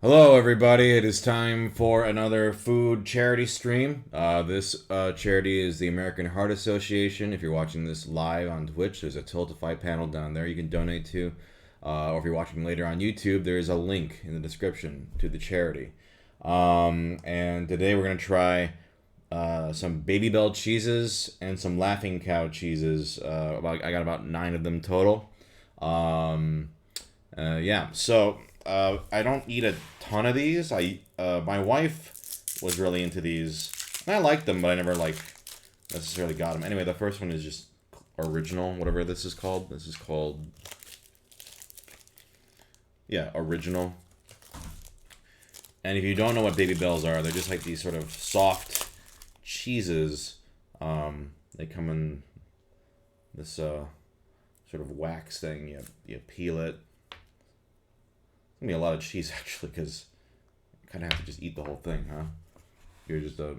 Hello, everybody. It is time for another food charity stream. This charity is the American Heart Association. If you're watching this live on Twitch, there's a Tiltify panel down there you can donate to. Or if you're watching later on YouTube, there is a link in the description to the charity. And today we're going to try some Babybel cheeses and some Laughing Cow cheeses. I got about 9 of them total. Yeah, so I don't eat a ton of these. My wife was really into these. And I liked them, but I never necessarily got them. Anyway, the first one is just original, whatever this is called. This is called, yeah, original. And if you don't know what Babybels are, they're just like these sort of soft cheeses. They come in this sort of wax thing. You peel it. It's gonna be a lot of cheese actually, because you kind of have to just eat the whole thing, huh? You're just a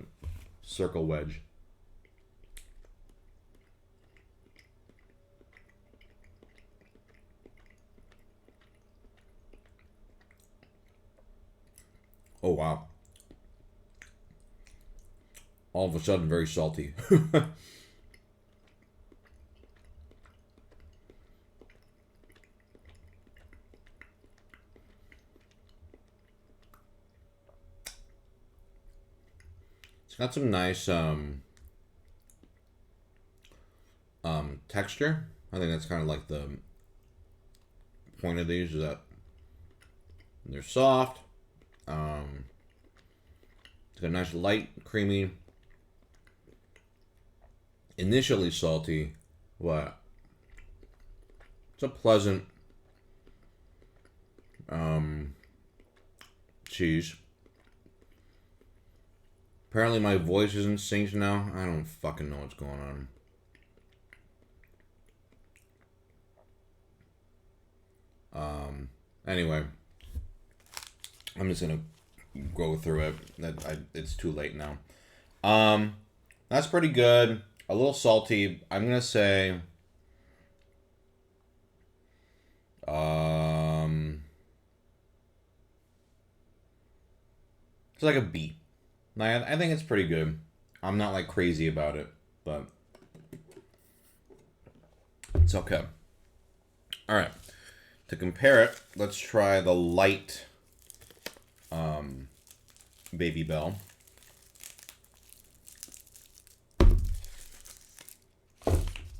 circle wedge. Oh wow! All of a sudden, very salty. It's got some nice texture. I think that's kind of like the point of these, is that they're soft. It's got a nice light, creamy, initially salty, but it's a pleasant cheese. Apparently my voice isn't synced now. I don't fucking know what's going on. Anyway, I'm just gonna go through it. It's too late now. That's pretty good. A little salty. I'm gonna say, it's like a B. I think it's pretty good. I'm not like crazy about it, but it's okay. All right. To compare it, let's try the light Babybel.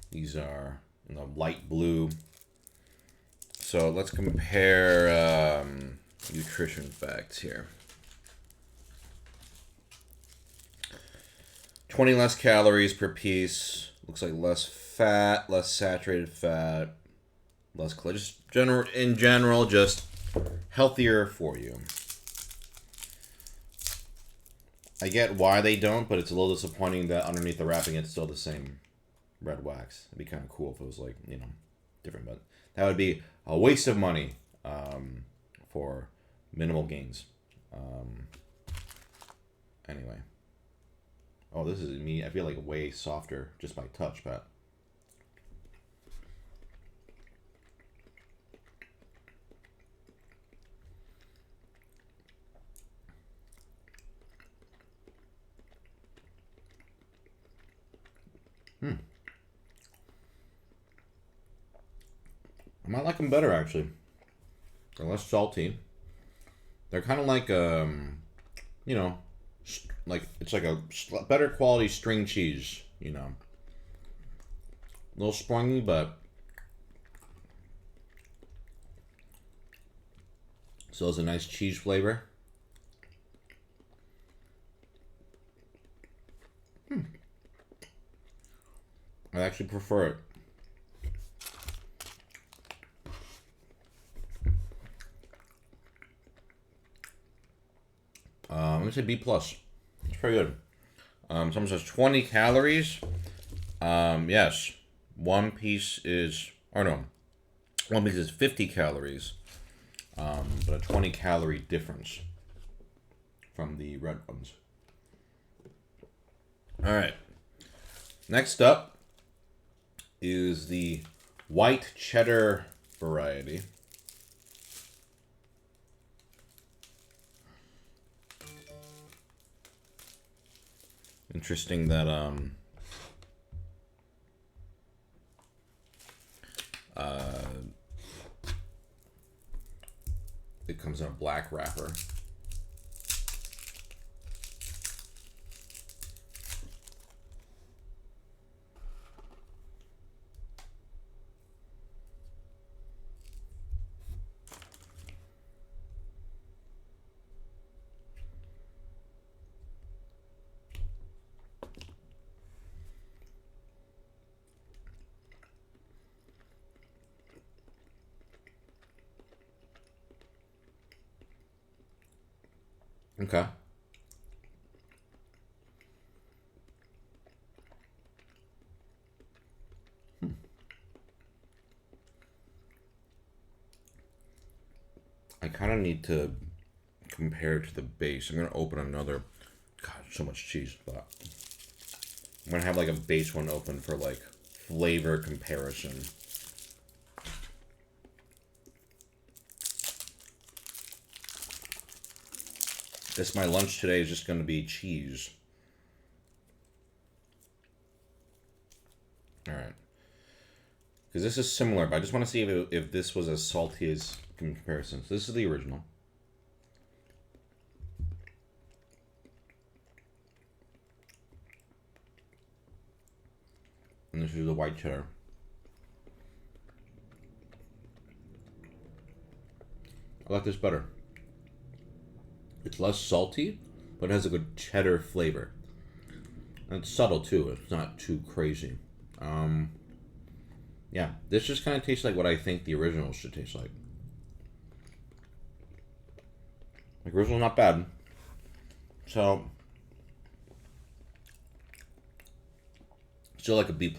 These are in the light blue. So let's compare nutrition facts here. 20 less calories per piece. Looks like less fat, less saturated fat, less cholesterol. In general, just healthier for you. I get why they don't, but it's a little disappointing that underneath the wrapping it's still the same red wax. It'd be kind of cool if it was like, different, but that would be a waste of money for minimal gains. Anyway. Oh, this is me. I feel like way softer just by touch, but I might like them better actually. They're less salty. They're kind of like you know, like it's like a better quality string cheese. A little springy, but still has a nice cheese flavor. I actually prefer it. I'm gonna say B plus. It's pretty good. Someone says 20 calories. Yes, one piece is, or no, one piece is 50 calories. But a 20-calorie difference from the red ones. All right. Next up is the white cheddar variety. Interesting that it comes in a black wrapper. Okay. I kind of need to compare to the base. I'm going to open another. God, so much cheese. But I'm going to have like a base one open for like flavor comparison. This, my lunch today is just going to be cheese. Alright. Because this is similar, but I just want to see if this was as salty as in comparison. So this is the original. And this is the white cheddar. I like this better. It's less salty, but it has a good cheddar flavor. And it's subtle too. It's not too crazy. Yeah, this just kind of tastes like what I think the original should taste like. Like, original's not bad. So, still like a B+.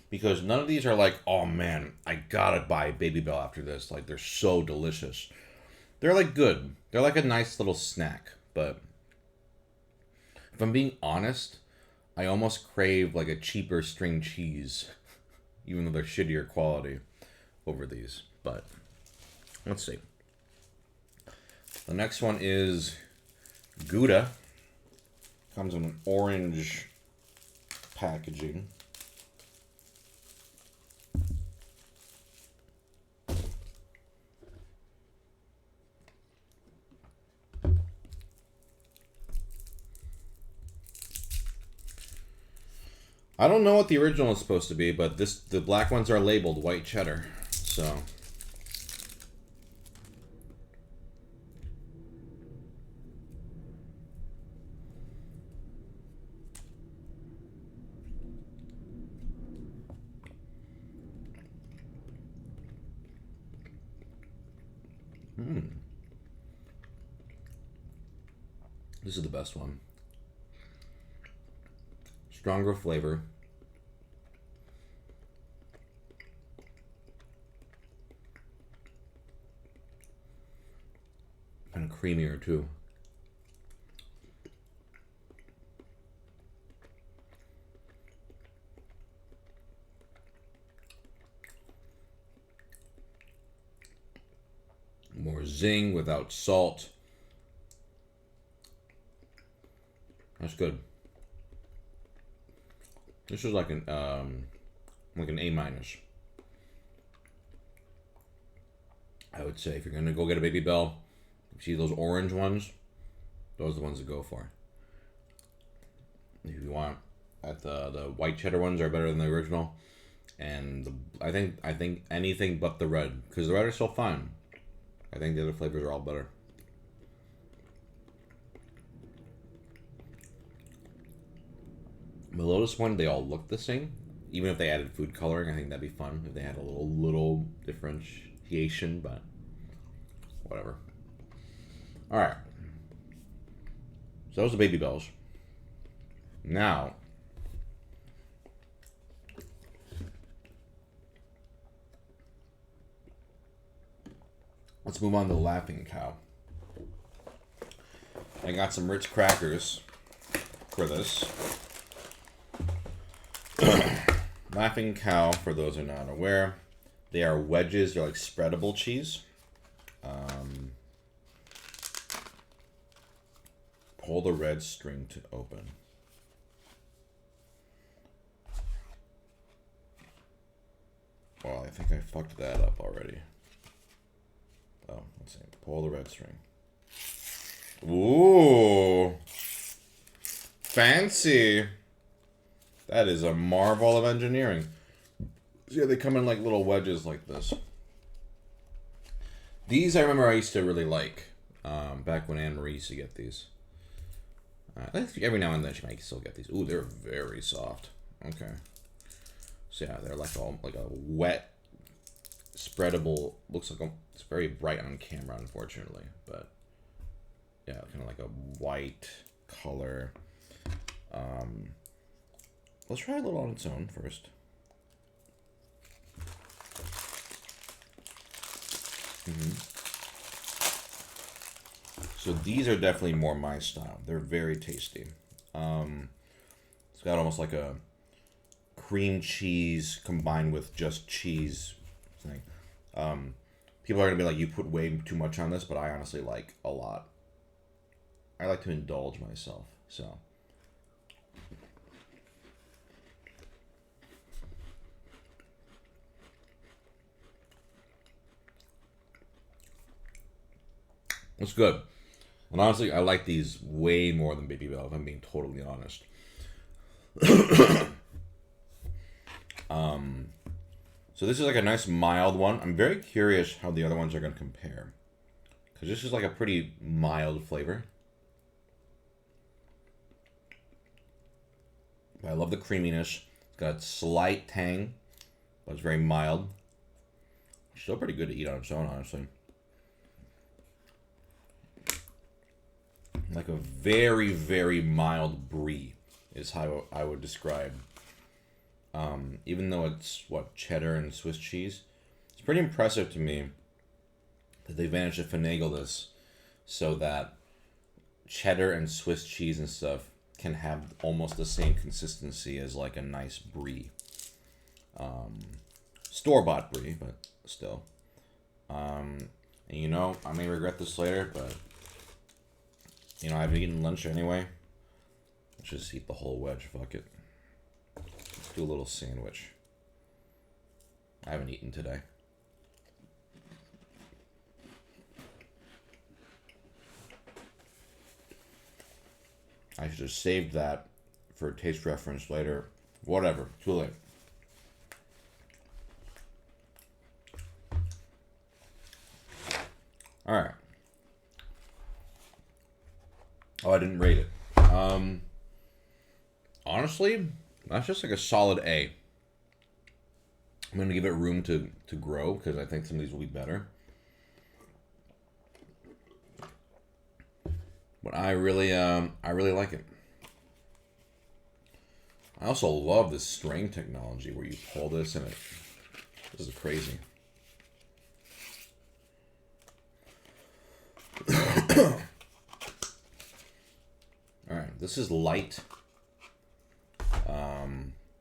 Because none of these are like, oh man, I gotta buy Babybel after this. Like, they're so delicious. They're like good. They're like a nice little snack. But if I'm being honest, I almost crave like a cheaper string cheese. Even though they're shittier quality over these. But let's see. The next one is Gouda. Comes in an orange packaging. I don't know what the original is supposed to be, but the black ones are labeled white cheddar. So this is the best one. Stronger flavor. And creamier too. More zing without salt. That's good. This is like an A-. I would say if you're gonna go get a Babybel, see those orange ones, those are the ones to go for. If you want, the white cheddar ones are better than the original, and I think anything but the red, because the red are still fine. I think the other flavors are all better. The Lotus one, they all look the same. Even if they added food coloring, I think that'd be fun if they had a little differentiation, but whatever. Alright. So those are the Babybels. Now, let's move on to Laughing Cow. I got some Ritz crackers for this. Laughing Cow, for those who are not aware, they are wedges. They're like spreadable cheese. Pull the red string to open. I think I fucked that up already. Oh, let's see. Pull the red string. Ooh. Fancy. That is a marvel of engineering. So yeah, they come in like little wedges like this. These I remember I used to really like. Back when Anne Marie used to get these. Every now and then she might still get these. Ooh, they're very soft. Okay. So yeah, they're like a wet, spreadable. Looks like it's very bright on camera, unfortunately, but yeah, kind of like a white color. Let's try a little on its own first. So these are definitely more my style. They're very tasty. It's got almost like a cream cheese combined with just cheese thing. People are gonna be like, you put way too much on this, but I honestly like a lot. I like to indulge myself, so. It's good. And honestly, I like these way more than Babybel, if I'm being totally honest. So this is like a nice mild one. I'm very curious how the other ones are going to compare. Because this is like a pretty mild flavor. But I love the creaminess. It's got a slight tang, but it's very mild. Still pretty good to eat on its own, honestly. Like a very, very mild brie is how I would describe. Even though it's, what, cheddar and Swiss cheese, it's pretty impressive to me that they managed to finagle this so that cheddar and Swiss cheese and stuff can have almost the same consistency as like a nice brie. Store-bought brie, but still. And you know, I may regret this later, but you know, I haven't eaten lunch anyway. Let's just eat the whole wedge, fuck it. Let's do a little sandwich. I haven't eaten today. I should have saved that for taste reference later. Whatever, too late. Alright. Oh, I didn't rate it. Honestly, that's just like a solid A. I'm going to give it room to grow because I think some of these will be better. But I really like it. I also love this string technology where you pull this and this is crazy. All right, this is light.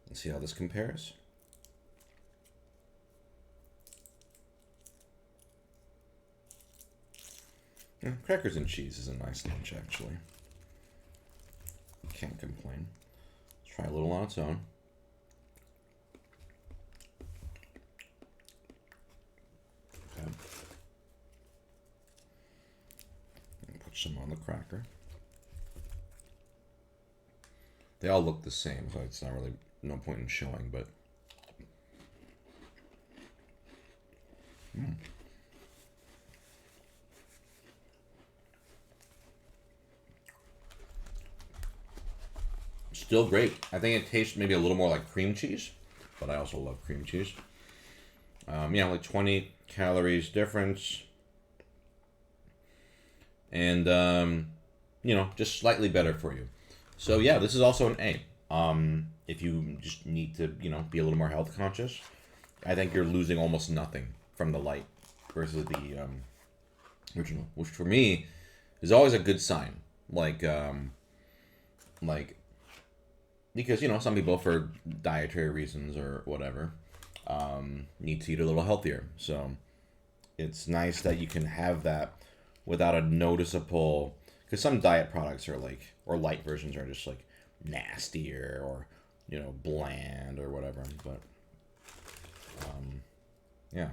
Let's see how this compares. Yeah, crackers and cheese is a nice lunch, actually. Can't complain. Let's try a little on its own. Okay. And put some on the cracker. They all look the same, so it's not really no point in showing, but still great. I think it tastes maybe a little more like cream cheese, but I also love cream cheese. Yeah, like 20 calories difference. And, you know, just slightly better for you. So yeah, this is also an A. If you just need to, you know, be a little more health conscious, I think you're losing almost nothing from the light versus the original, which for me is always a good sign. Like because, you know, some people for dietary reasons or whatever need to eat a little healthier. So it's nice that you can have that without a noticeable, because some diet products are like, or light versions are just like nastier or, you know, bland or whatever. But Yeah.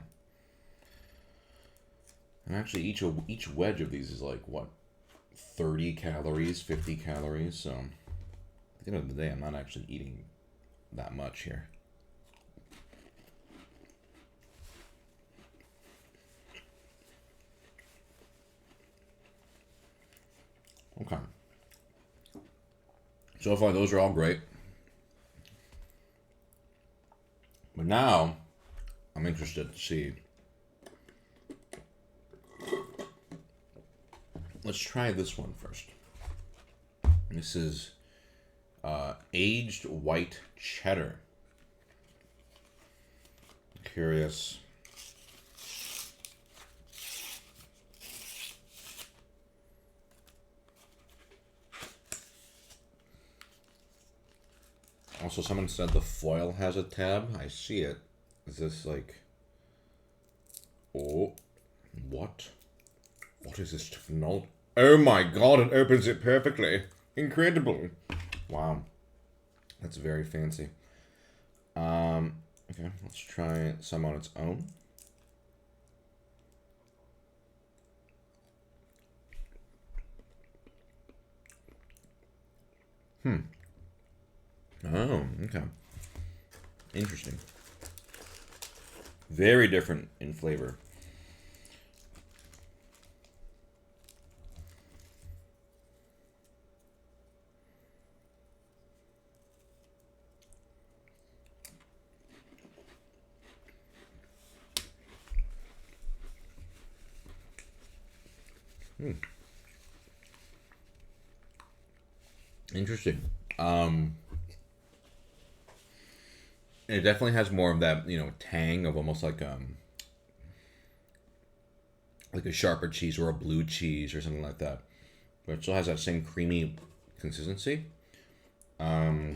And actually, each wedge of these is like, what, 30 calories, 50 calories. So at the end of the day, I'm not actually eating that much here. Okay. So far, those are all great. But now, I'm interested to see. Let's try this one first. This is aged white cheddar. Curious. Also, someone said the foil has a tab. I see it. Is this like... Oh, what? What is this technology? Oh my god, it opens it perfectly. Incredible. Wow. That's very fancy. Okay, let's try some on its own. Oh, okay. Interesting. Very different in flavor. Interesting. It definitely has more of that, tang of almost like a sharper cheese or a blue cheese or something like that. But it still has that same creamy consistency. I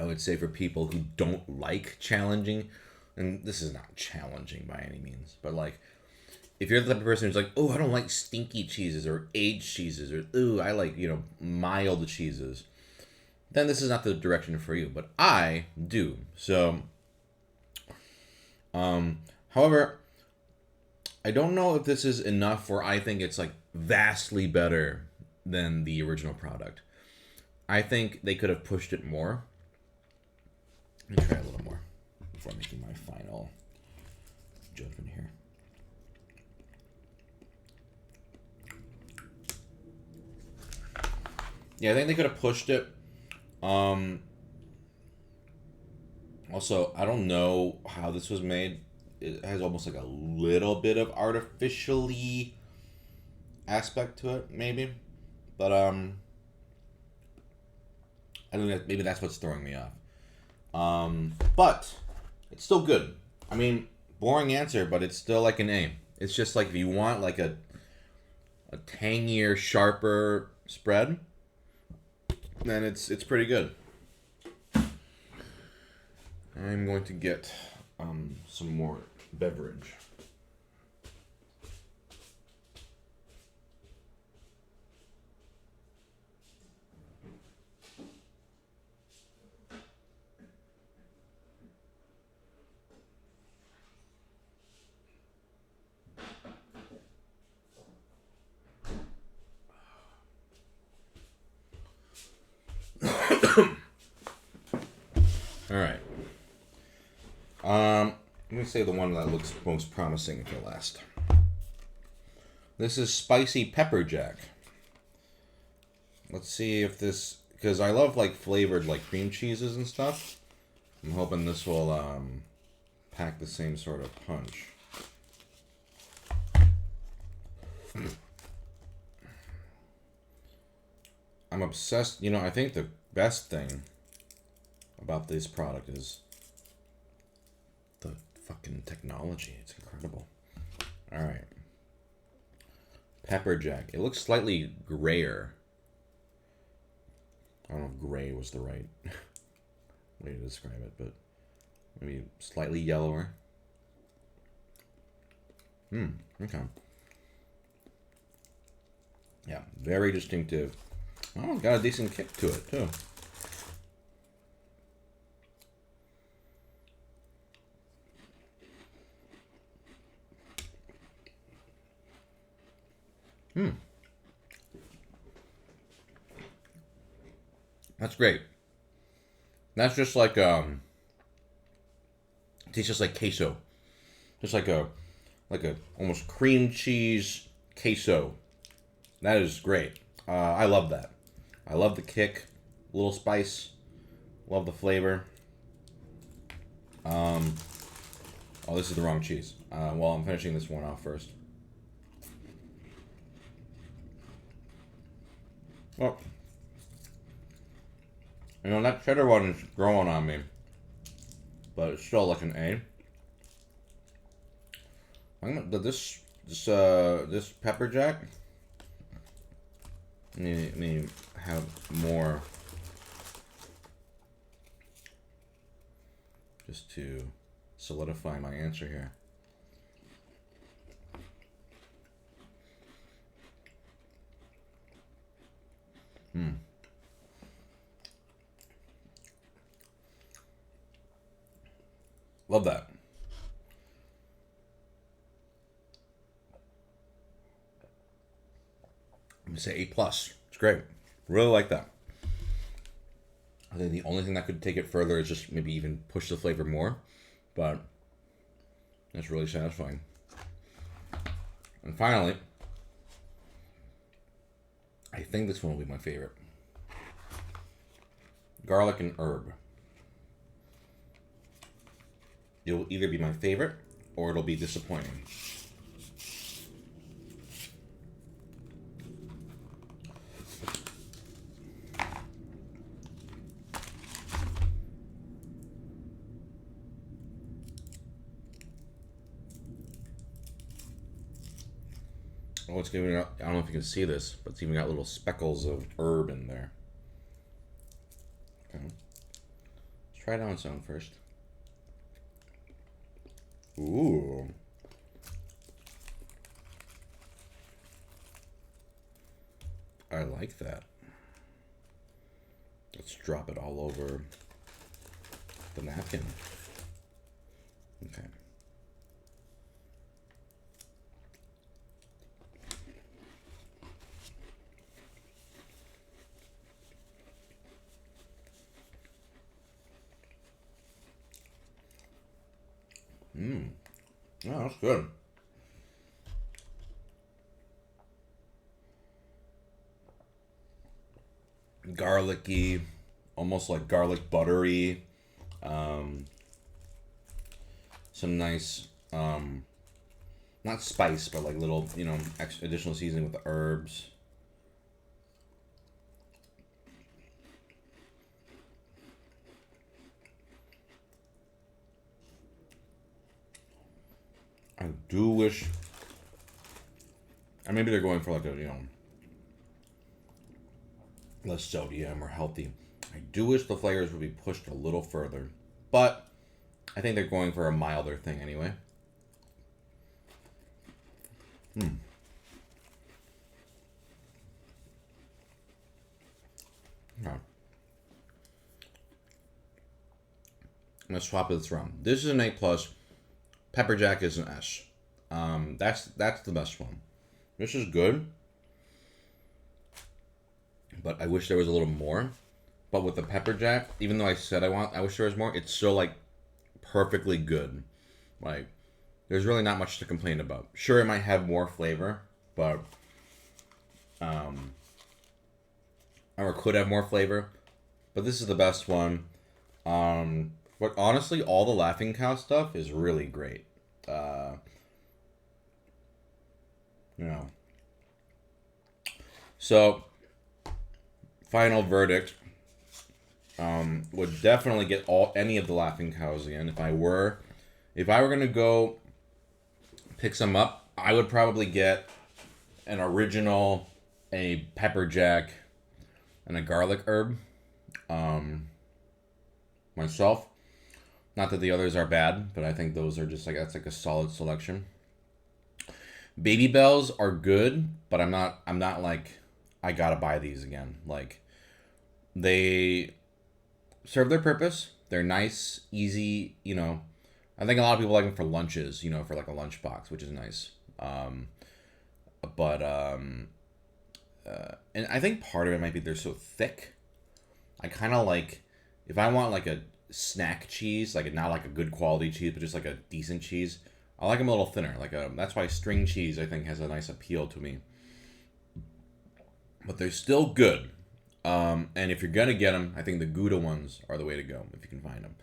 would say for people who don't like challenging, and this is not challenging by any means, but like if you're the type of person who's like, oh, I don't like stinky cheeses or aged cheeses, or ooh, I like, mild cheeses, then this is not the direction for you. But I do. So, however, I don't know if this is enough where I think it's like vastly better than the original product. I think they could have pushed it more. Let me try a little more before making my final judgment here. Yeah, I think they could have pushed it. Also, I don't know how this was made. It has almost like a little bit of artificially aspect to it, maybe. But I don't know, maybe that's what's throwing me off. But it's still good. I mean, boring answer, but it's still like an A. It's just like if you want like a tangier, sharper spread, then it's pretty good. I'm going to get some more beverage. All right. Let me say the one that looks most promising for last. This is spicy pepper jack. Let's see if this, because I love like flavored like cream cheeses and stuff. I'm hoping this will pack the same sort of punch. I'm obsessed. I think the best thing about this product is the fucking technology. It's incredible. All right. Pepper jack. It looks slightly grayer. I don't know if gray was the right way to describe it, but maybe slightly yellower. Okay. Yeah, very distinctive. Oh, got a decent kick to it, too. Hmm. That's great. That's just like it tastes just like queso. Just like a almost cream cheese queso. That is great. I love that. I love the kick, a little spice. Love the flavor. Um, oh, this is the wrong cheese. Well, I'm finishing this one off first. Well, you know that cheddar one is growing on me, but it's still like an A. This pepper jack. Let me have more, just to solidify my answer here. Love that. I'm gonna say A plus. It's great. Really like that. I think the only thing that could take it further is just maybe even push the flavor more, but that's really satisfying. And finally, I think this one will be my favorite. Garlic and herb. It will either be my favorite or it'll be disappointing. Oh, it's giving out. I don't know if you can see this, but it's even got little speckles of herb in there. Okay. Let's try it on its own first. Ooh. I like that. Let's drop it all over the napkin. Okay. Mmm. Oh, that's good. Garlicky, almost like garlic buttery. Um, some nice, not spice, but like little, additional seasoning with the herbs. I do wish, and maybe they're going for like a, less sodium or healthy. I do wish the flavors would be pushed a little further, but I think they're going for a milder thing anyway. Okay. I'm gonna swap this around. This is an A plus. Pepper Jack is an S. That's the best one. This is good, but I wish there was a little more. But with the pepper jack, even though I said I wish there was more, it's still like perfectly good. Like, there's really not much to complain about. Sure, it might have more flavor, but or could have more flavor. But this is the best one. But honestly, all the Laughing Cow stuff is really great. You know. So, final verdict. Would definitely get any of the Laughing Cows again. If I were gonna go pick some up, I would probably get an original, a pepper jack, and a garlic herb. Myself, not that the others are bad, but I think those are just like that's like a solid selection. Babybels are good, but I'm not like I gotta buy these again. Like, they serve their purpose. They're nice, easy. I think a lot of people like them for lunches. For like a lunch box, which is nice. but and I think part of it might be they're so thick. I kind of like if I want like a snack cheese, like not like a good quality cheese, but just like a decent cheese. I like them a little thinner. Like a that's why string cheese I think has a nice appeal to me. But they're still good. And if you're gonna get them, I think the Gouda ones are the way to go if you can find them.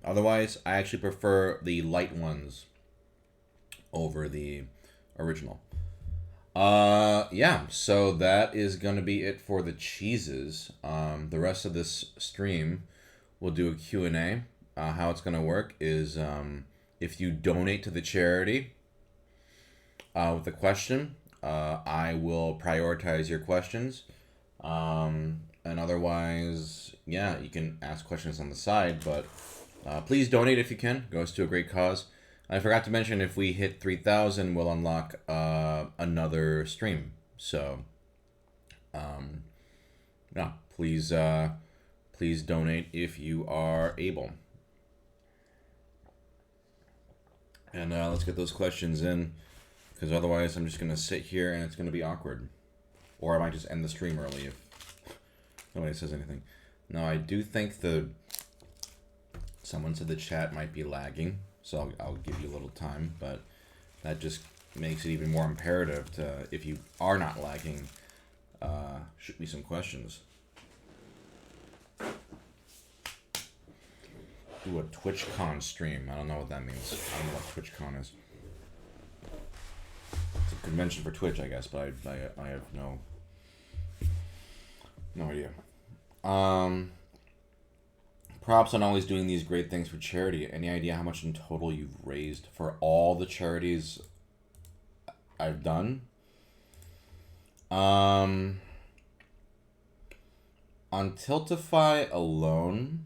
Otherwise, I actually prefer the light ones over the original. Yeah, so that is going to be it for the cheeses. The rest of this stream, we'll do a Q&A. How it's going to work is if you donate to the charity with a question, I will prioritize your questions. And otherwise, yeah, you can ask questions on the side, but please donate if you can. It goes to a great cause. I forgot to mention if we hit 3,000, we'll unlock another stream. So, yeah, please donate if you are able. And let's get those questions in, because otherwise I'm just gonna sit here and it's gonna be awkward, or I might just end the stream early if nobody says anything. No, I do think someone said the chat might be lagging. So I'll give you a little time, but that just makes it even more imperative to, if you are not lagging, shoot me some questions. Do a TwitchCon stream. I don't know what that means. I don't know what TwitchCon is. It's a convention for Twitch, I guess, but I have no idea. Props on always doing these great things for charity. Any idea how much in total you've raised for all the charities I've done? On Tiltify alone,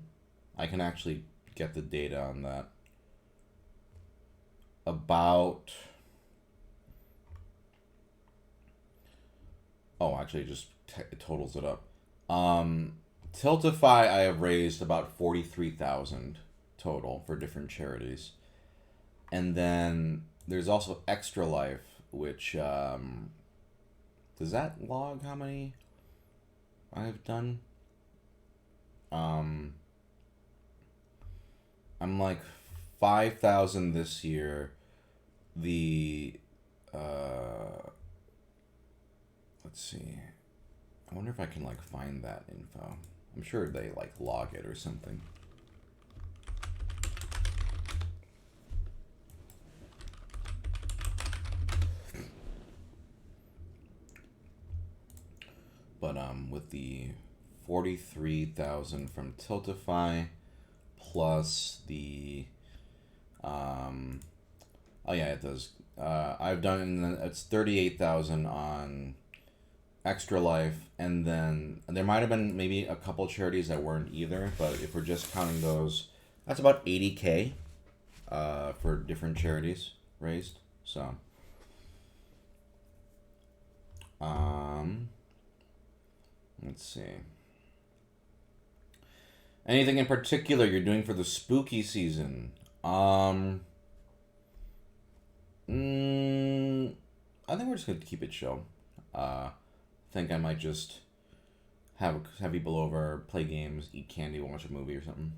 I can actually get the data on that. About... Oh, actually, it totals it up. Tiltify, I have raised about 43,000 total for different charities, and then there's also Extra Life, which does that log how many I've done? I'm like 5,000 this year. The let's see. I wonder if I can like find that info. I'm sure they like log it or something. But with the 43,000 from Tiltify plus the oh yeah, it does. I've done it's 38,000 on Extra Life, and then there might have been maybe a couple charities that weren't either, but if we're just counting those, that's about 80K for different charities raised. So let's see. Anything in particular you're doing for the spooky season? I think we're just gonna keep it chill. Think I might just have people over, play games, eat candy, watch a movie or something.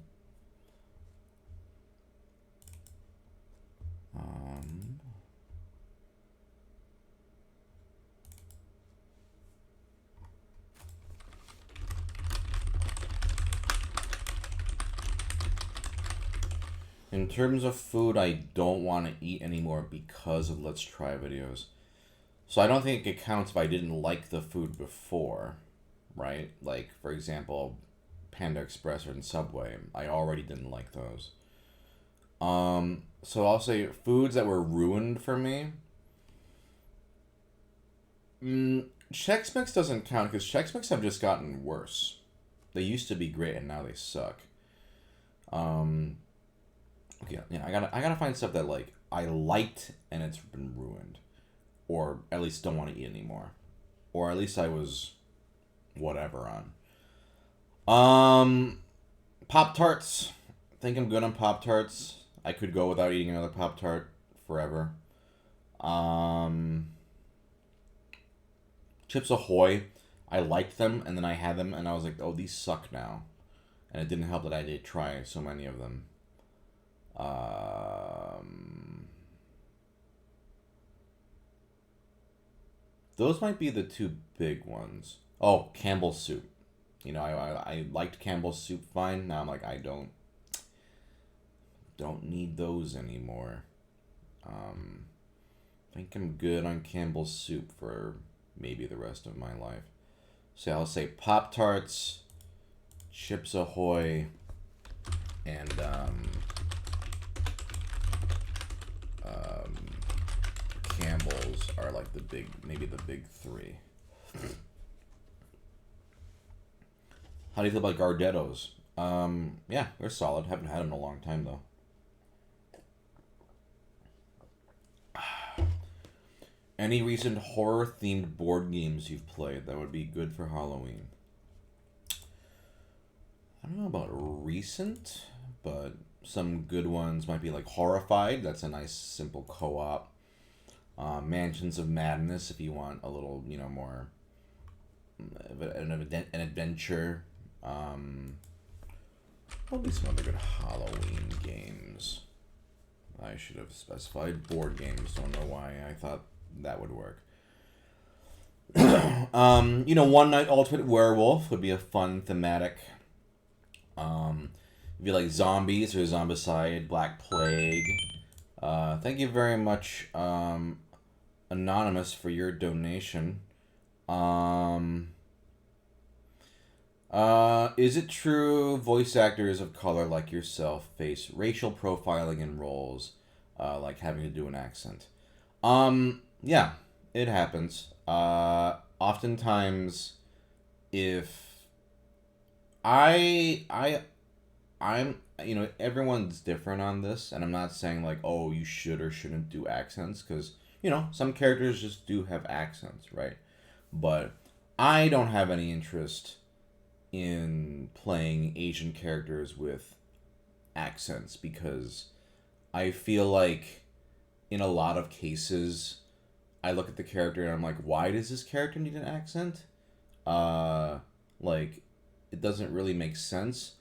In terms of food, I don't want to eat anymore because of Let's Try videos. So I don't think it counts if I didn't like the food before, right? Like, for example, Panda Express or in Subway. I already didn't like those. So I'll say foods that were ruined for me. Chex Mix doesn't count because Chex Mix have just gotten worse. They used to be great and now they suck. Okay, yeah, I gotta find stuff that like I liked and it's been ruined, or at least don't want to eat anymore, or at least I was whatever on. Pop-Tarts. I think I'm good on Pop-Tarts. I could go without eating another Pop-Tart forever. Chips Ahoy, I liked them, and then I had them, and I was like, oh, these suck now. And it didn't help that I did try so many of them. Those might be the two big ones. Oh, Campbell's soup. You know, I liked Campbell's soup fine. Now I'm like, I don't need those anymore. I think I'm good on Campbell's soup for maybe the rest of my life. So I'll say Pop Tarts, Chips Ahoy, and Campbell's are like maybe the big three. How do you feel about Gardettos? Yeah, they're solid. Haven't had them in a long time though. Any recent horror-themed board games you've played that would be good for Halloween? I don't know about recent, but some good ones might be like Horrified. That's a nice, simple co-op. Mansions of Madness, if you want a little, more of an adventure. Probably some other good Halloween games. I should have specified board games. Don't know why I thought that would work. One Night Ultimate Werewolf would be a fun thematic. If you like zombies or Zombicide, Black Plague. Thank you very much, Anonymous, for your donation. Is it true voice actors of color like yourself face racial profiling in roles, like having to do an accent? Yeah, it happens. Oftentimes, if I'm, everyone's different on this, and I'm not saying like, oh, you should or shouldn't do accents, because, some characters just do have accents, right? But I don't have any interest in playing Asian characters with accents, because I feel like in a lot of cases I look at the character and I'm like, why does this character need an accent? Like, it doesn't really make sense.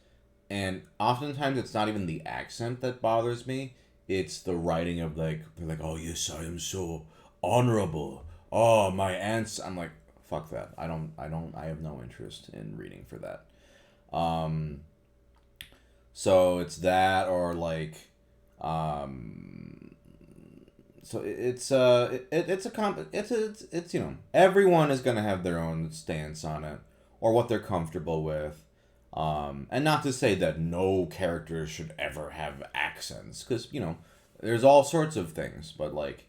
And oftentimes it's not even the accent that bothers me. It's the writing of they're like, oh yes, I am so honorable. Oh, my aunts. I'm like, fuck that. I have no interest in reading for that. So it's that, or like, so it's everyone is gonna have their own stance on it, or what they're comfortable with. And not to say that no character should ever have accents, because, there's all sorts of things, but like,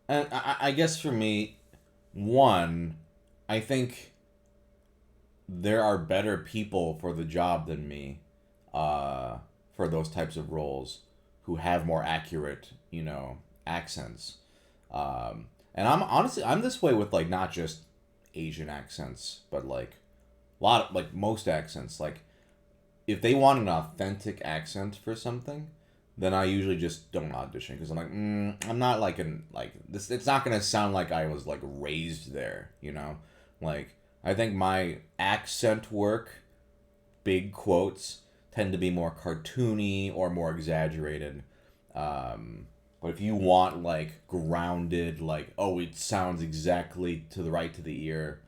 and I guess for me, one, I think there are better people for the job than me, for those types of roles, who have more accurate, accents. And I'm this way with like not just Asian accents, but like most accents. Like, if they want an authentic accent for something, then I usually just don't audition, because I'm like, I'm not like this. It's not gonna sound like I was like raised there, Like, I think my accent work, big quotes, tend to be more cartoony or more exaggerated. But if you want like grounded, like, oh, it sounds exactly to the right to the ear,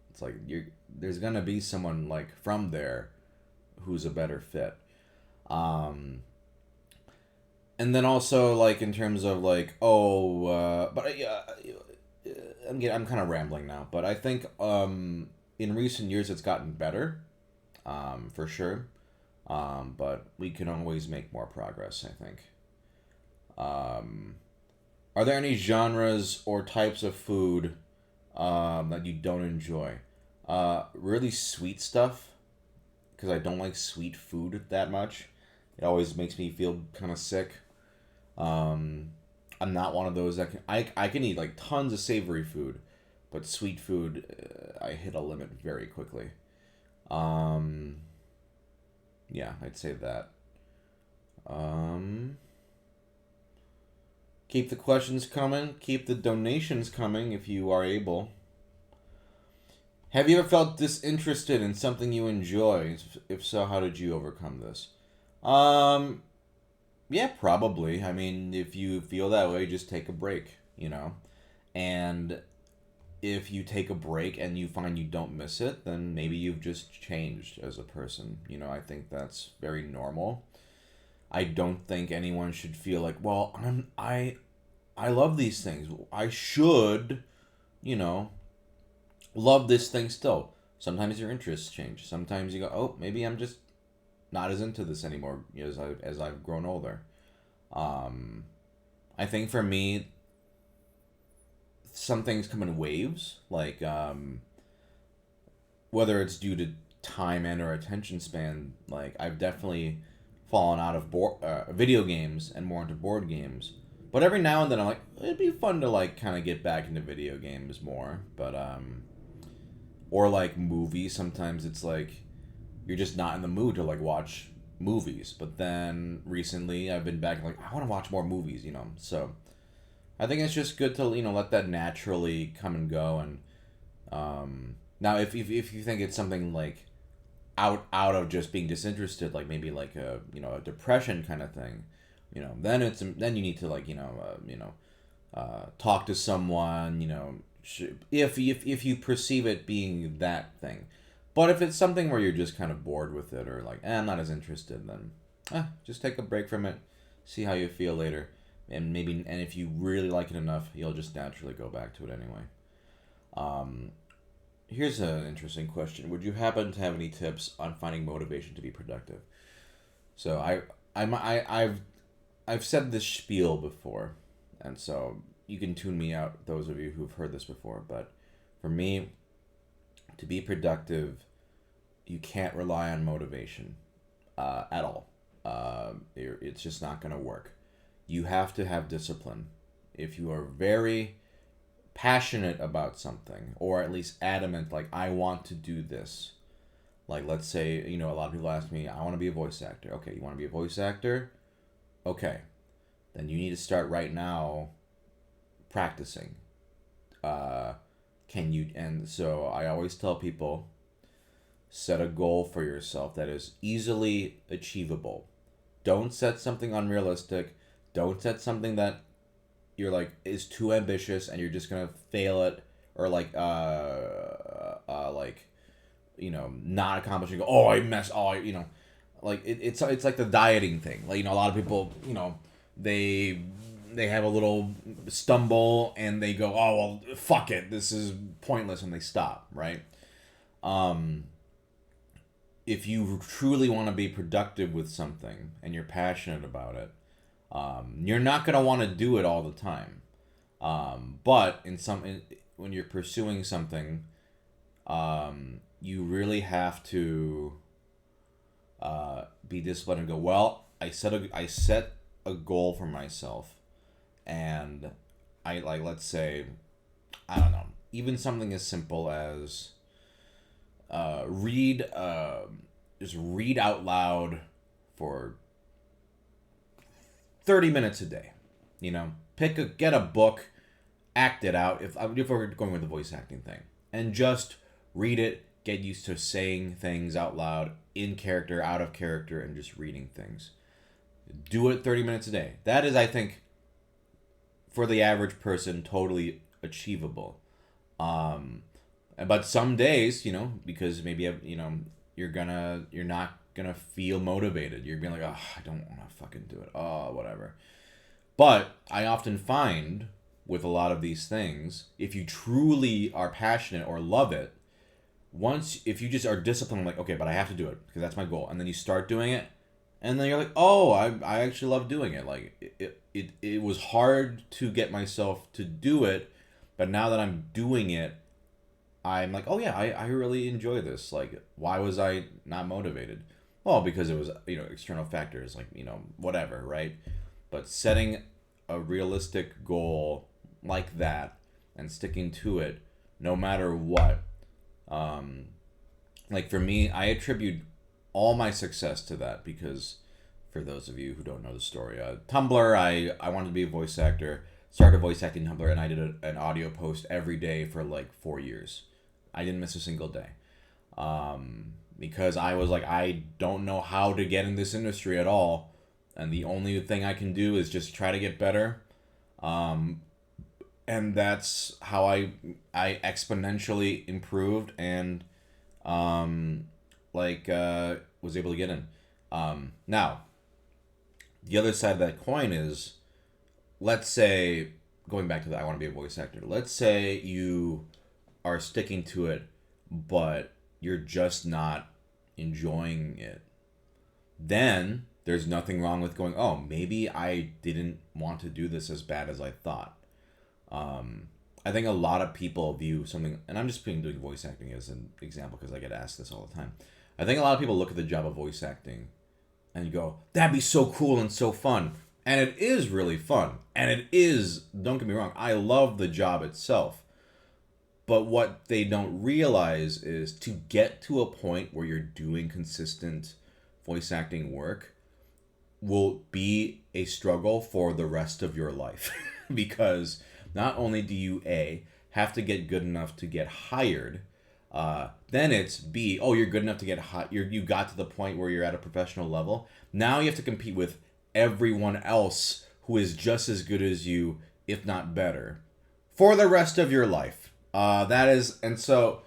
it's like there's gonna be someone like from there who's a better fit. And then also, like, in terms of like, but yeah, I'm kind of rambling now, but I think in recent years it's gotten better, for sure. But we can always make more progress, I think. Are there any genres or types of food that you don't enjoy? Really sweet stuff, because I don't like sweet food that much. It always makes me feel kind of sick. I'm not one of those that I can eat like tons of savory food, but sweet food, I hit a limit very quickly. Yeah, I'd say that. Keep the questions coming. Keep the donations coming if you are able. Have you ever felt disinterested in something you enjoy? If so, how did you overcome this? Um, yeah, probably. I mean, if you feel that way, just take a break, you know? And if you take a break and you find you don't miss it, then maybe you've just changed as a person. I think that's very normal. I don't think anyone should feel like, well, I love these things. I should, you know, love this thing still. Sometimes your interests change. Sometimes you go, oh, maybe I'm just not as into this anymore as I've grown older. Um, I think for me, some things come in waves, like whether it's due to time and or attention span. Like I've definitely fallen out of video games and more into board games. But every now and then I'm like, it'd be fun to like kind of get back into video games more. But or like movies. Sometimes it's like you're just not in the mood to like watch movies. But then recently I've been back like I want to watch more movies. So I think it's just good to let that naturally come and go. And now if you think it's something like out of just being disinterested, like maybe like a depression kind of thing, then you need to like talk to someone, if you perceive it being that thing. But if it's something where you're just kind of bored with it, or like I'm not as interested, then just take a break from it, see how you feel later, and if you really like it enough, you'll just naturally go back to it anyway. um Here's an interesting question: would you happen to have any tips on finding motivation to be productive? So I've said this spiel before, and so you can tune me out, those of you who've heard this before. But for me, to be productive, you can't rely on motivation at all. It's just not going to work. You have to have discipline. If you are very passionate about something, or at least adamant, like I want to do this. Like let's say, a lot of people ask me, I want to be a voice actor. Okay, you want to be a voice actor? Okay. Then you need to start right now practicing. Can you and so I always tell people, set a goal for yourself that is easily achievable. Don't set something unrealistic. Don't set something that you're like is too ambitious and you're just gonna fail it, or like not accomplishing. Oh, I messed. Oh, like it's like the dieting thing. Like a lot of people, they they have a little stumble and they go, oh well, fuck it, this is pointless, and they stop. Right. Um, if you truly want to be productive with something and you're passionate about it, you're not going to want to do it all the time. But when you're pursuing something, you really have to be disciplined and go, well, I set a goal for myself, and I like, let's say, I don't know, even something as simple as read just read out loud for 30 minutes a day. Get a book, act it out, if we're going with the voice acting thing, and just read it, get used to saying things out loud, in character, out of character, and just reading things. Do it 30 minutes a day. That is, I think, for the average person, totally achievable. But some days, because maybe you're not gonna feel motivated. You're being like, oh, I don't want to fucking do it. Oh, whatever. But I often find with a lot of these things, if you truly are passionate or love it, if you just are disciplined, like, okay, but I have to do it because that's my goal, and then you start doing it, and then you're like, oh, I actually love doing it. Like it was hard to get myself to do it, but now that I'm doing it, I'm like, oh yeah, I really enjoy this. Like, why was I not motivated? Well, because it was, external factors, like, whatever, right? But setting a realistic goal like that and sticking to it no matter what, like for me, I attribute all my success to that because, for those of you who don't know the story, Tumblr, I wanted to be a voice actor, started voice acting Tumblr, and I did an audio post every day for like 4 years. I didn't miss a single day. Because I was like, I don't know how to get in this industry at all, and the only thing I can do is just try to get better. And that's how I exponentially improved and was able to get in. Now, the other side of that coin is, let's say, going back to that, I want to be a voice actor. Let's say you are sticking to it, but you're just not enjoying it. Then there's nothing wrong with going, oh, maybe I didn't want to do this as bad as I thought. I think a lot of people view something, and I'm just doing voice acting as an example because I get asked this all the time. I think a lot of people look at the job of voice acting and you go, that'd be so cool and so fun. And it is really fun. And it is, don't get me wrong, I love the job itself. But what they don't realize is to get to a point where you're doing consistent voice acting work will be a struggle for the rest of your life. Because not only do you, A, have to get good enough to get hired, then it's B, oh, you're good enough to get hired. You got to the point where you're at a professional level. Now you have to compete with everyone else who is just as good as you, if not better, for the rest of your life. And so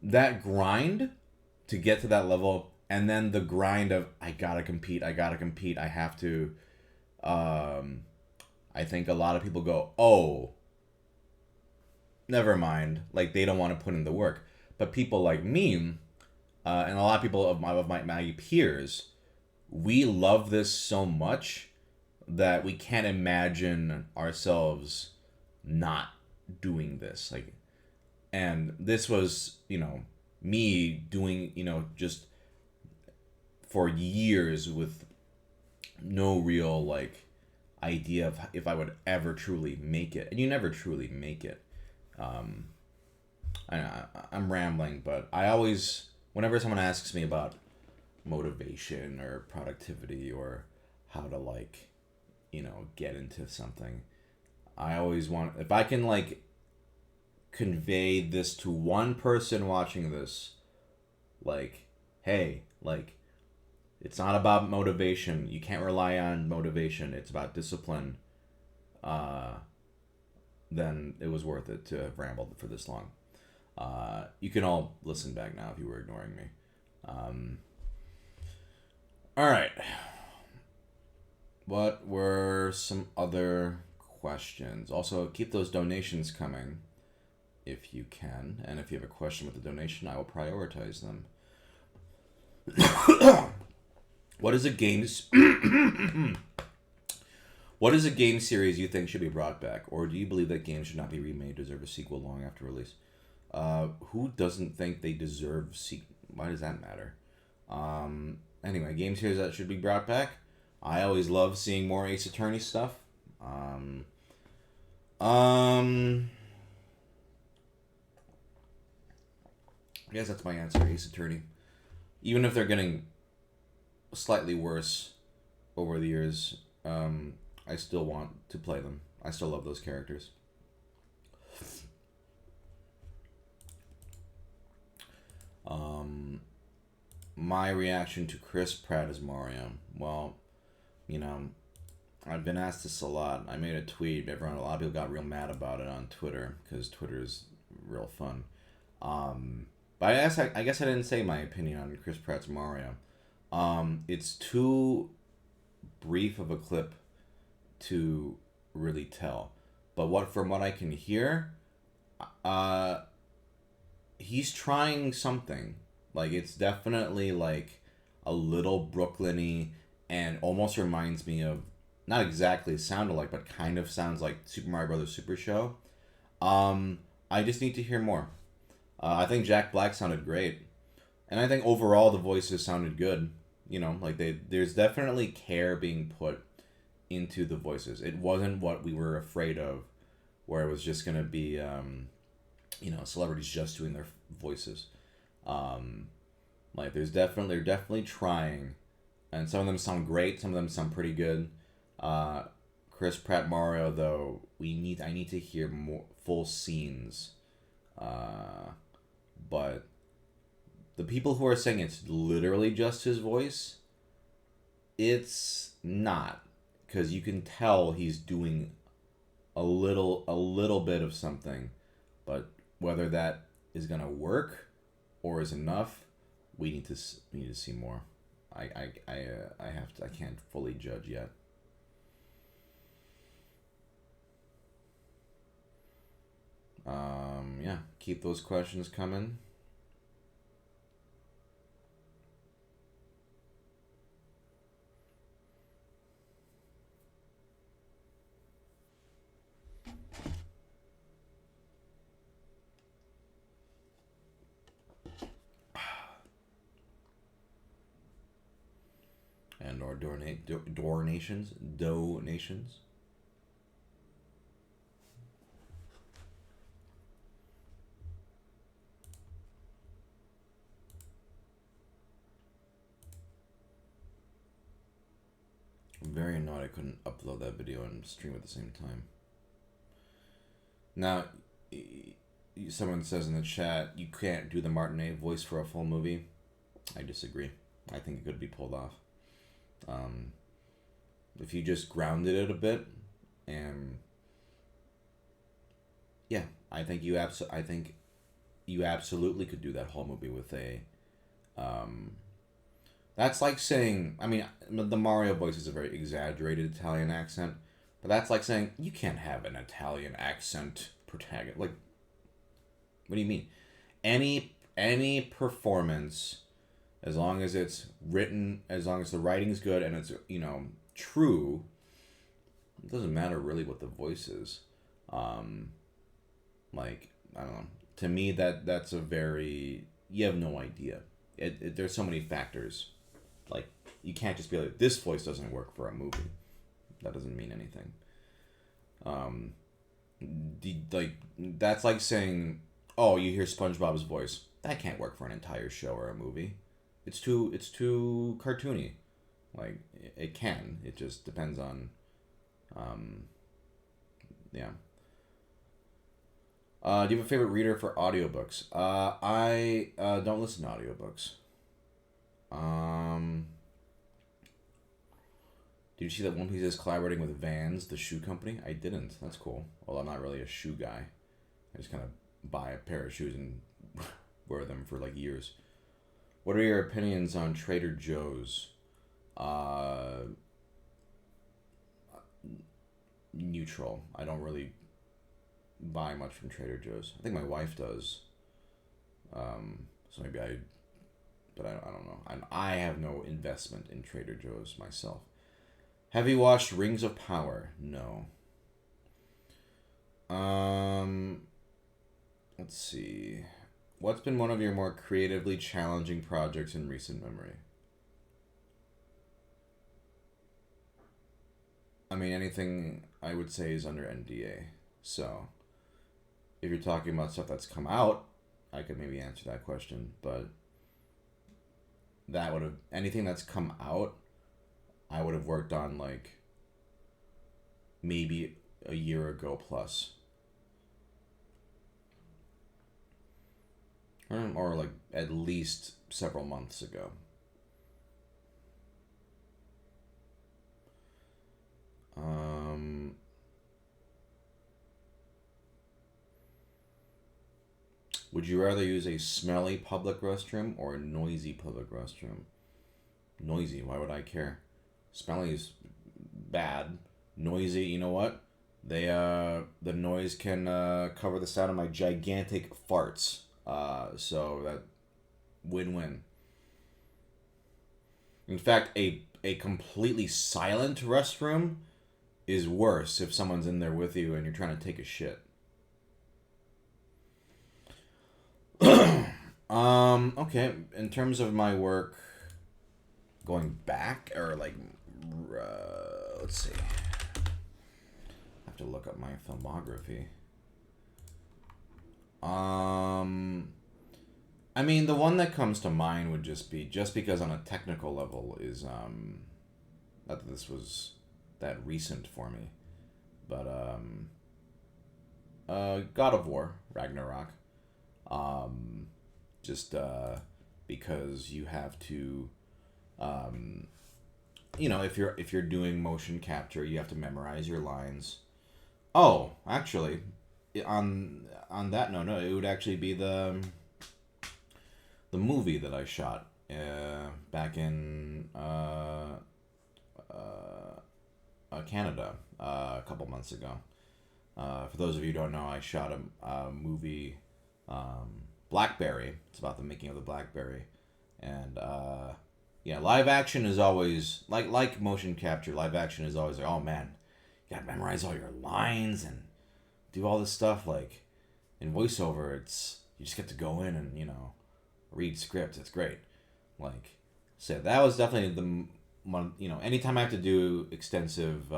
that grind to get to that level, and then the grind of, I gotta compete, I have to, I think a lot of people go, oh, never mind. Like, they don't want to put in the work. But people like me, and a lot of people of my peers, we love this so much that we can't imagine ourselves not doing this. Like, and this was, me doing, just for years with no real, like, idea of if I would ever truly make it. And you never truly make it. I'm rambling, but I always, whenever someone asks me about motivation or productivity or how to, like, get into something, I always want, if I can, like, convey this to one person watching this, like, hey, like, it's not about motivation. You can't rely on motivation. It's about discipline. Then it was worth it to have rambled for this long. You can all listen back now if you were ignoring me. All right. What were some other questions? Also, keep those donations coming if you can. And if you have a question with the donation, I will prioritize them. What is a game series you think should be brought back? Or do you believe that games should not be remade, deserve a sequel long after release? Who doesn't think they deserve why does that matter? Anyway, game series that should be brought back. I always love seeing more Ace Attorney stuff. I guess that's my answer, Ace Attorney. Even if they're getting slightly worse over the years, I still want to play them. I still love those characters. My reaction to Chris Pratt as Mario. Well, I've been asked this a lot. I made a tweet. A lot of people got real mad about it on Twitter because Twitter is real fun. But I guess I didn't say my opinion on Chris Pratt's Mario. It's too brief of a clip to really tell. But from what I can hear, he's trying something. Like, it's definitely like a little Brooklyn-y and almost reminds me of, not exactly sound alike, but kind of sounds like Super Mario Brothers Super Show. I just need to hear more. I think Jack Black sounded great. And I think overall the voices sounded good. There's definitely care being put into the voices. It wasn't what we were afraid of, where it was just going to be, celebrities just doing their voices. They're definitely trying. And some of them sound great. Some of them sound pretty good. Chris Pratt Mario, though, I need to hear more full scenes but the people who are saying it's literally just his voice, it's not, because you can tell he's doing a little bit of something, but whether that is gonna work or is enough, we need to see more. I can't fully judge yet. Yeah, keep those questions coming. And or donations. I'm very annoyed I couldn't upload that video and stream at the same time. Now, someone says in the chat you can't do the Martinet voice for a full movie. I disagree. I think it could be pulled off. If you just grounded it a bit, and yeah, I think you absolutely could do that whole movie with a. That's like saying, I mean, the Mario voice is a very exaggerated Italian accent, but that's like saying you can't have an Italian accent protagonist. Like, what do you mean? Any performance, as long as it's written, as long as the writing's good and it's true, it doesn't matter really what the voice is. Like, I don't know. To me, that's a very, you have no idea. There's so many factors. Like, you can't just be like, this voice doesn't work for a movie. That doesn't mean anything. That's like saying, oh, you hear SpongeBob's voice. That can't work for an entire show or a movie. It's too cartoony. Like, it can. It just depends on, yeah. Do you have a favorite reader for audiobooks? I don't listen to audiobooks. Did you see that One Piece is collaborating with Vans, the shoe company? I didn't. That's cool. Well, I'm not really a shoe guy. I just kind of buy a pair of shoes and wear them for like years. What are your opinions on Trader Joe's? Neutral. I don't really buy much from Trader Joe's. I think my wife does. So maybe but I don't know. I have no investment in Trader Joe's myself. Have you watched Rings of Power? No. Let's see. What's been one of your more creatively challenging projects in recent memory? I mean, anything I would say is under NDA. So, if you're talking about stuff that's come out, I could maybe answer that question. But anything that's come out, I would have worked on like maybe a year ago plus. Or like at least several months ago. Would you rather use a smelly public restroom or a noisy public restroom? Noisy, why would I care? Smelly is bad. Noisy, you know what? The noise can cover the sound of my gigantic farts. So that win-win. In fact, a completely silent restroom is worse if someone's in there with you and you're trying to take a shit. Okay, in terms of my work going back, or like, let's see. I have to look up my filmography. I mean, the one that comes to mind would just because on a technical level is, not that this was that recent for me, but, God of War, Ragnarok. just because you have to, um, if you're doing motion capture, you have to memorize your lines. Oh, actually, on that note, no, it would actually be the movie that I shot back in Canada a couple months ago. For those of you who don't know, I shot a movie, Blackberry. It's about the making of the Blackberry, and yeah, live action is always like motion capture. Live action is always like, oh man, you gotta memorize all your lines and do all this stuff. Like in voiceover, it's you just get to go in and read scripts. It's great. Like, so that was definitely the one. Anytime I have to do extensive,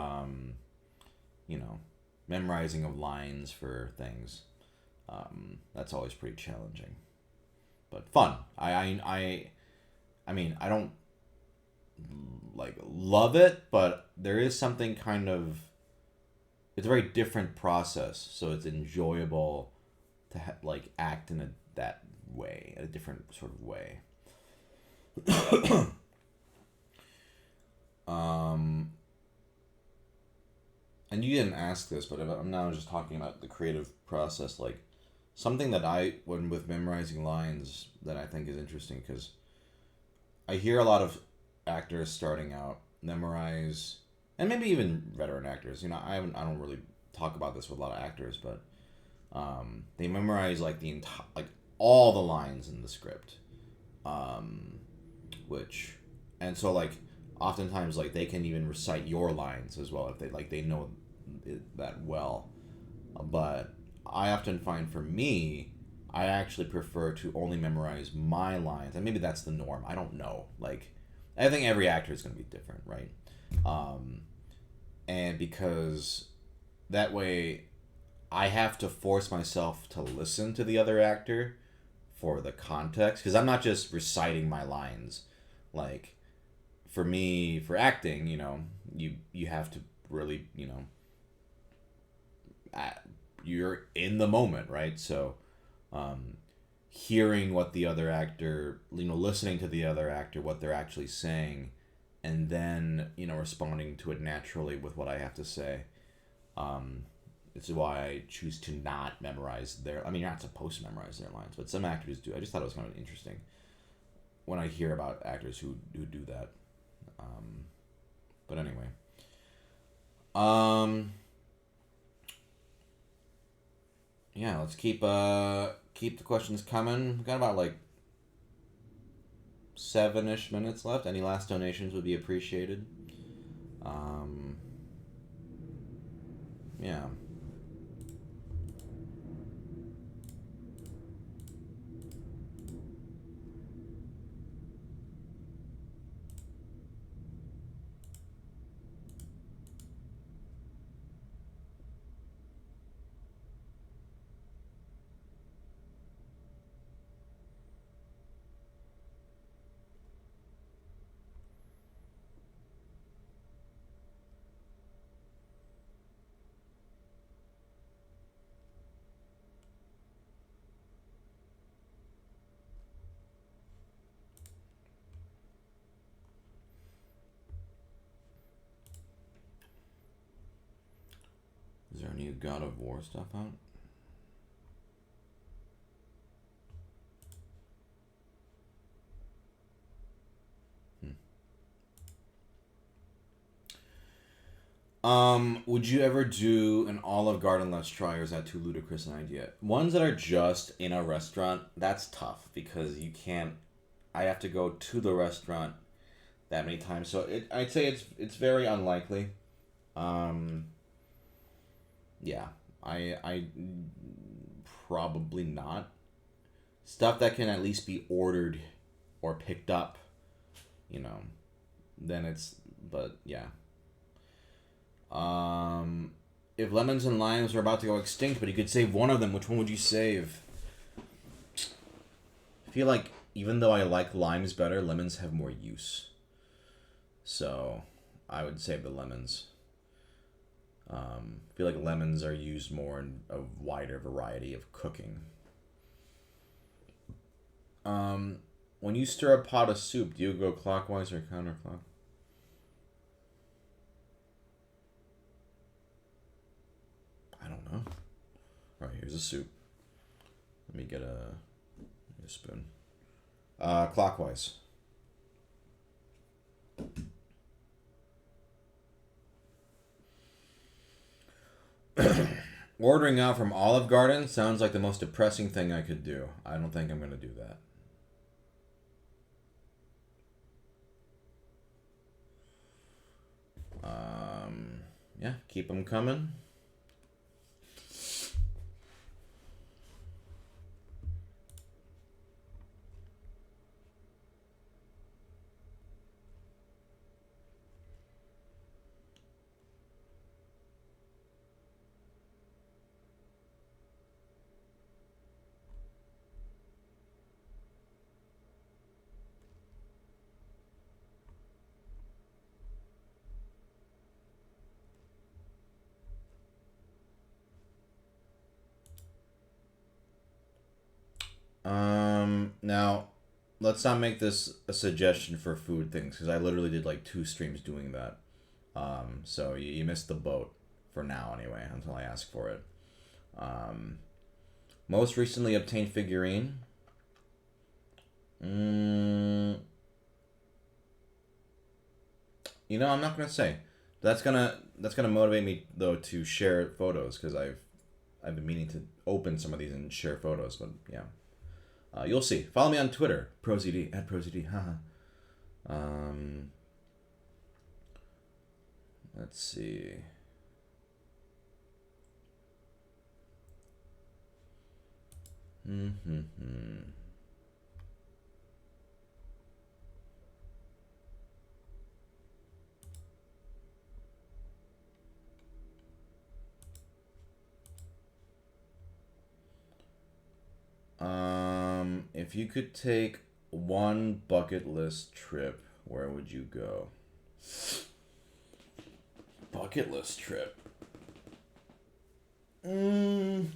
memorizing of lines for things, that's always pretty challenging, but fun. I mean, I don't like love it, but there is something kind of. It's a very different process, so it's enjoyable to act in that way, a different sort of way. um, and you didn't ask this, but I'm now just talking about the creative process. Like something that when with memorizing lines that I think is interesting because I hear a lot of actors starting out memorize, and maybe even veteran actors. I don't really talk about this with a lot of actors, but they memorize like the entire all the lines in the script, which and so oftentimes they can even recite your lines as well if they know it that well, but I often find for me I actually prefer to only memorize my lines, and maybe that's the norm. I don't know. I think every actor is going to be different, right? And because that way I have to force myself to listen to the other actor for the context, because I'm not just reciting my lines. Like for me, for acting, you have to really, you're in the moment, right? So hearing what the other actor, listening to the other actor, what they're actually saying, and then responding to it naturally with what I have to say. This is why I choose to not memorize their. I mean, you're not supposed to memorize their lines, but some actors do. I just thought it was kind of interesting when I hear about actors who do that. But anyway, yeah, let's keep the questions coming. We got about 7-ish minutes left. Any last donations would be appreciated. Yeah. Is there any God of War stuff out? Would you ever do an Olive Garden Let's Try, or is that too ludicrous an idea? Ones that are just in a restaurant, that's tough because you can't. I have to go to the restaurant that many times, so I'd say it's very unlikely. Um, yeah, I probably not. Stuff that can at least be ordered or picked up, you know, then it's. But yeah. If lemons and limes are about to go extinct, but you could save one of them, which one would you save? I feel like even though I like limes better, lemons have more use. So I would save the lemons. I feel like lemons are used more in a wider variety of cooking. Um, when you stir a pot of soup, do you go clockwise or counterclockwise? I don't know. All right, here's a soup. Let me get a spoon. Clockwise. Ordering out from Olive Garden sounds like the most depressing thing I could do. I don't think I'm going to do that. Yeah, keep them coming. Now, let's not make this a suggestion for food things because I literally did like 2 streams doing that. So you missed the boat for now anyway until I ask for it. Um, Most recently obtained figurine. Mm, I'm not gonna say. That's gonna motivate me though to share photos because I've been meaning to open some of these and share photos, but yeah. You'll see. Follow me on Twitter, ProZD, at ProZD. Haha. um, let's see. Mm-hmm. If you could take one bucket list trip, where would you go? Bucket list trip. Mm,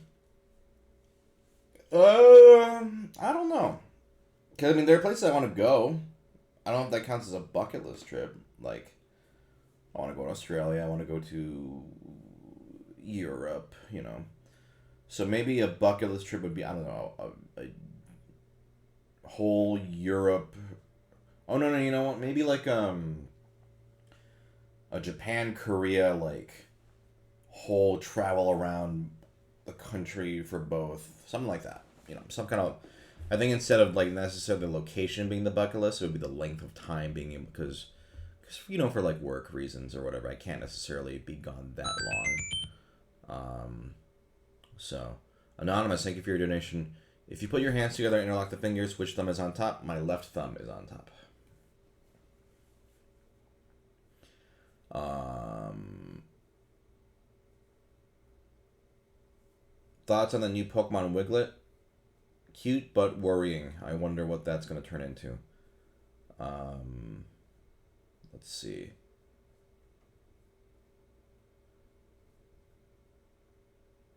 I don't know. Cause I mean, there are places I want to go. I don't know if that counts as a bucket list trip. Like, I want to go to Australia. I want to go to Europe. So maybe a bucket list trip would be, I don't know, a whole Europe. Oh no, you know what? Maybe like a Japan, Korea, like whole travel around the country for both. Something like that. Some kind of. I think instead of like necessarily the location being the bucket list, it would be the length of time being able because for like work reasons or whatever, I can't necessarily be gone that long. So, anonymous, thank you for your donation. If you put your hands together and interlock the fingers, which thumb is on top? My left thumb is on top. Thoughts on the new Pokemon Wiglet? Cute but worrying. I wonder what that's going to turn into. Let's see.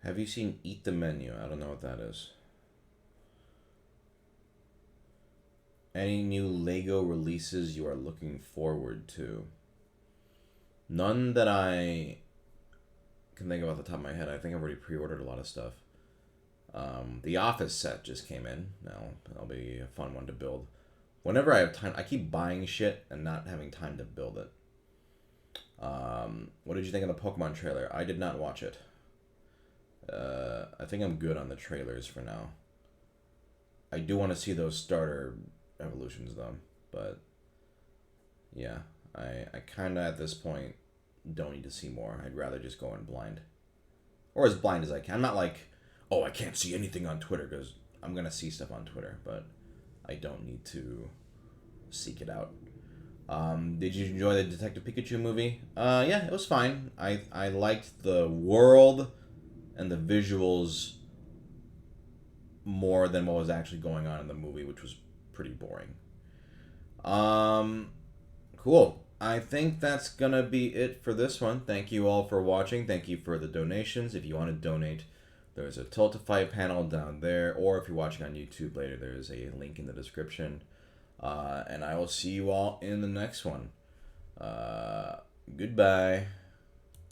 Have you seen Eat the Menu? I don't know what that is. Any new Lego releases you are looking forward to? None that I can think of off the top of my head. I think I've already pre-ordered a lot of stuff. The Office set just came in. Now that'll be a fun one to build. Whenever I have time, I keep buying shit and not having time to build it. What did you think of the Pokemon trailer? I did not watch it. I think I'm good on the trailers for now. I do want to see those starter evolutions though, but yeah, I kind of at this point don't need to see more. I'd rather just go in blind, or as blind as I can. I'm not like, oh, I can't see anything on Twitter because I'm gonna see stuff on Twitter, but I don't need to seek it out. Did you enjoy the Detective Pikachu movie? Yeah, it was fine. I liked the world and the visuals more than what was actually going on in the movie, which was pretty boring. Cool. I think that's gonna be it for this one. Thank you all for watching. Thank you for the donations. If you want to donate, There's a Tiltify panel down there, or if you're watching on YouTube later, there's a link in the description. And I will see you all in the next one. Goodbye.